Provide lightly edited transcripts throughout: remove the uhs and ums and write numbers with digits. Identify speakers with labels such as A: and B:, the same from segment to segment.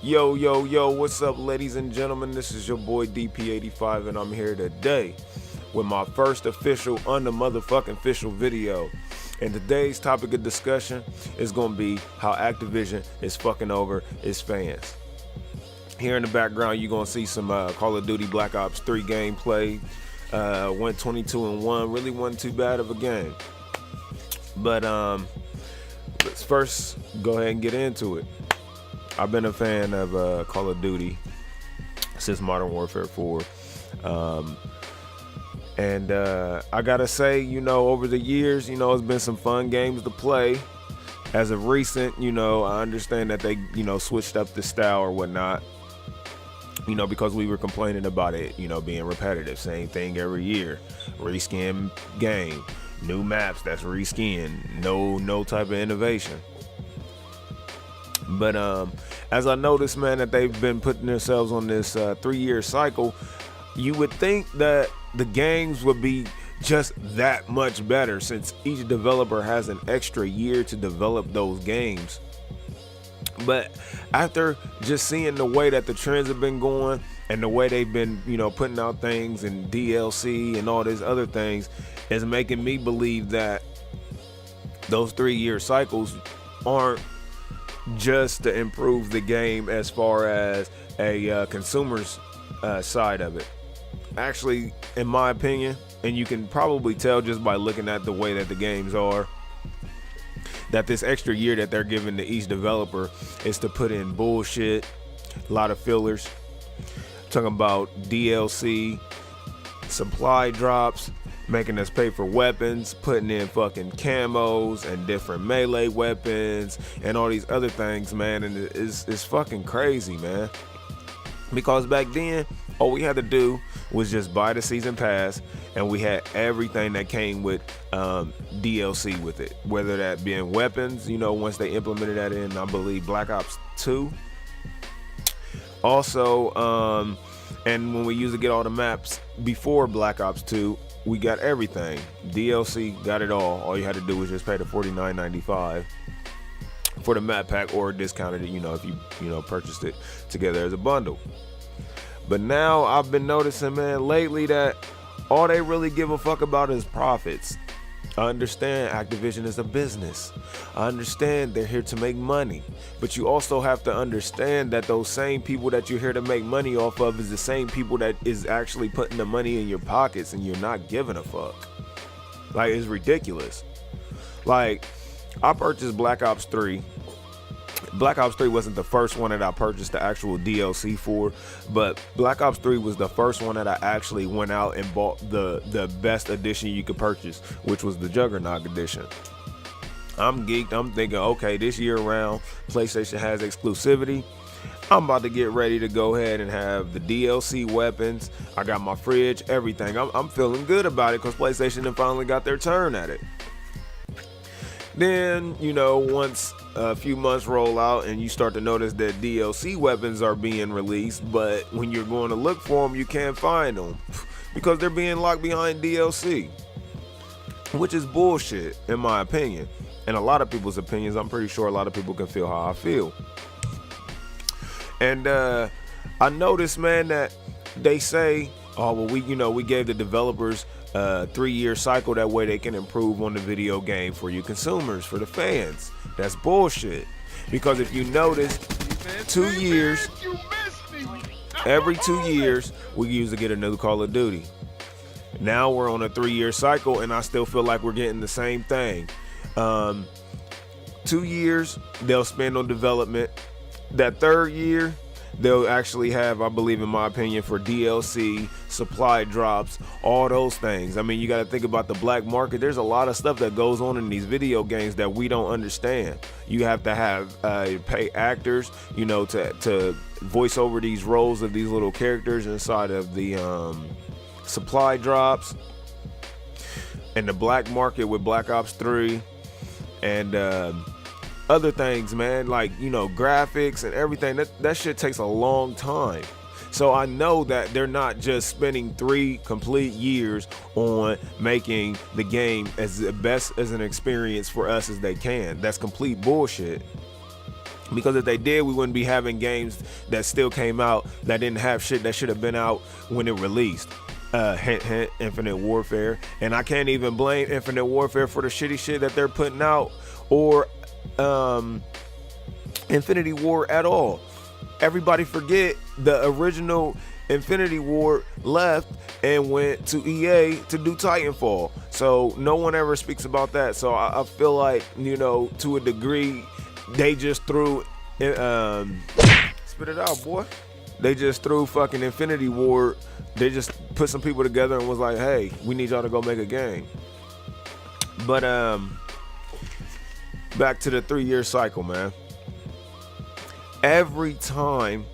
A: Yo, what's up, ladies and gentlemen? This is your boy DP85, and I'm here today with my first official official video. And today's topic of discussion is going to be how Activision is fucking over its fans. Here in the background, you're going to see some Call of Duty Black Ops 3 gameplay. Went 22-1, really wasn't too bad of a game. But let's first go ahead and get into it. I've been a fan of Call of Duty since Modern Warfare 4. And I gotta say, over the years, it's been some fun games to play. As of recent, I understand that they, switched up the style or whatnot, because we were complaining about it, being repetitive, same thing every year. Reskin game, new maps that's reskin, no type of innovation. But as I noticed, man, that they've been putting themselves on this 3-year cycle, you would think that the games would be just that much better, since each developer has an extra year to develop those games. But after just seeing the way that the trends have been going and the way they've been, putting out things and DLC and all these other things, is making me believe that those 3-year cycles aren't just to improve the game as far as a consumer's side of it. Actually, in my opinion, and you can probably tell just by looking at the way that the games are, that this extra year that they're giving to each developer is to put in bullshit, a lot of fillers. Talking about DLC, supply drops, making us pay for weapons, putting in fucking camos and different melee weapons and all these other things, man. And it's fucking crazy, man. Because back then, all we had to do was just buy the season pass, and we had everything that came with DLC with it. Whether that being weapons, once they implemented that in, I believe, Black Ops 2. Also, and when we used to get all the maps before Black Ops 2, we got everything. DLC, got it all. All you had to do was just pay the $49.95 for the map pack, or discounted it, if you purchased it together as a bundle. But now I've been noticing, man, lately, that all they really give a fuck about is profits. I understand Activision is a business. I understand they're here to make money. But you also have to understand that those same people that you're here to make money off of is the same people that is actually putting the money in your pockets, and you're not giving a fuck. Like, it's ridiculous. Like, I purchased Black Ops 3. Black Ops 3 wasn't the first one that I purchased the actual DLC for, but Black Ops 3 was the first one that I actually went out and bought the best edition you could purchase, which was the Juggernaut edition. I'm geeked. I'm thinking, okay, this year around, PlayStation has exclusivity. I'm about to get ready to go ahead and have the DLC weapons. I got my fridge, everything. I'm feeling good about it because PlayStation then finally got their turn at it. Then, once a few months roll out and you start to notice that DLC weapons are being released, but when you're going to look for them, you can't find them because they're being locked behind DLC, which is bullshit in my opinion. And a lot of people's opinions, I'm pretty sure a lot of people can feel how I feel. And I noticed, man, that they say, oh, well, we gave the developers 3-year cycle, that way they can improve on the video game for you consumers, for the fans. That's bullshit. Because if you notice, 2 years, every 2 years, we used to get a new Call of Duty. Now we're on a 3-year cycle, and I still feel like we're getting the same thing. 2 years they'll spend on development. That 3rd year, they'll actually have, I believe, in my opinion, for DLC, supply drops, all those things. I mean, you got to think about the black market. There's a lot of stuff that goes on in these video games that we don't understand. You have to have pay actors, to voice over these roles of these little characters inside of the supply drops. And the black market with Black Ops 3 and other things, man, like, graphics and everything. That shit takes a long time. So I know that they're not just spending 3 complete years on making the game as best as an experience for us as they can. That's complete bullshit. Because if they did, we wouldn't be having games that still came out that didn't have shit that should have been out when it released. Hint, hint, Infinite Warfare. And I can't even blame Infinite Warfare for the shitty shit that they're putting out, or Infinity War at all. Everybody forget the original Infinity War left and went to EA to do Titanfall. So no one ever speaks about that. So I feel like, you know, to a degree, they just threw spit it out, boy. They just threw fucking Infinity War. They just put some people together and was like, hey, we need y'all to go make a game. But back to the 3-year cycle, man. Every time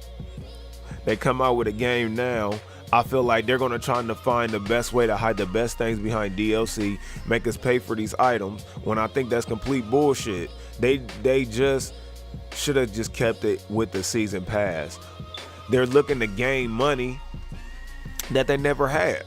A: they come out with a game now, I feel like they're gonna try to find the best way to hide the best things behind DLC, make us pay for these items, when I think that's complete bullshit. They just should have just kept it with the season pass. They're looking to gain money that they never had.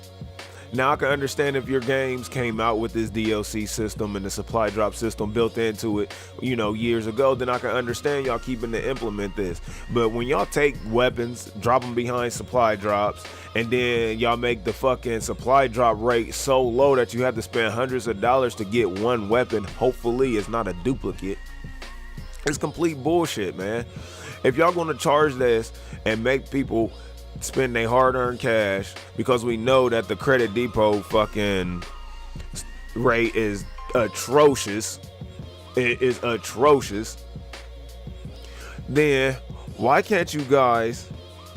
A: Now I can understand if your games came out with this DLC system and the supply drop system built into it, you know, years ago, then I can understand y'all keeping to implement this. But when y'all take weapons, drop them behind supply drops, and then y'all make the fucking supply drop rate so low that you have to spend hundreds of dollars to get one weapon, hopefully it's not a duplicate. It's complete bullshit, man. If y'all gonna charge this and make people spend their hard-earned cash, because we know that the Credit Depot fucking rate is atrocious, it is atrocious, then why can't you guys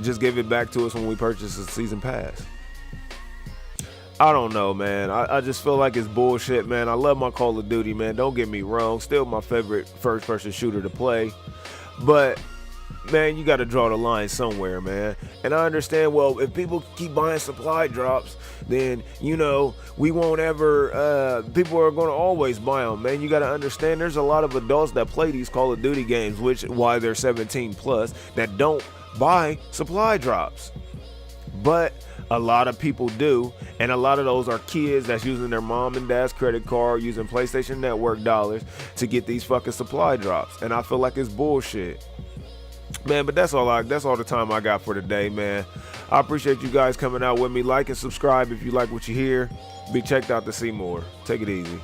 A: just give it back to us when we purchase the season pass? I don't know, man. I just feel like it's bullshit, man. I love my Call of Duty, man. Don't get me wrong. Still my favorite first-person shooter to play. But, man, you got to draw the line somewhere, man. And I understand, well, if people keep buying supply drops, then, you know, we won't ever, people are going to always buy them, man. You got to understand there's a lot of adults that play these Call of Duty games, which, why they're 17 plus, that don't buy supply drops. But a lot of people do, and a lot of those are kids that's using their mom and dad's credit card, using PlayStation Network dollars to get these fucking supply drops. And I feel like it's bullshit, man. But that's all the time I got for today, man. I appreciate you guys coming out with me. Like and subscribe if you like what you hear. Be checked out to see more. Take it easy.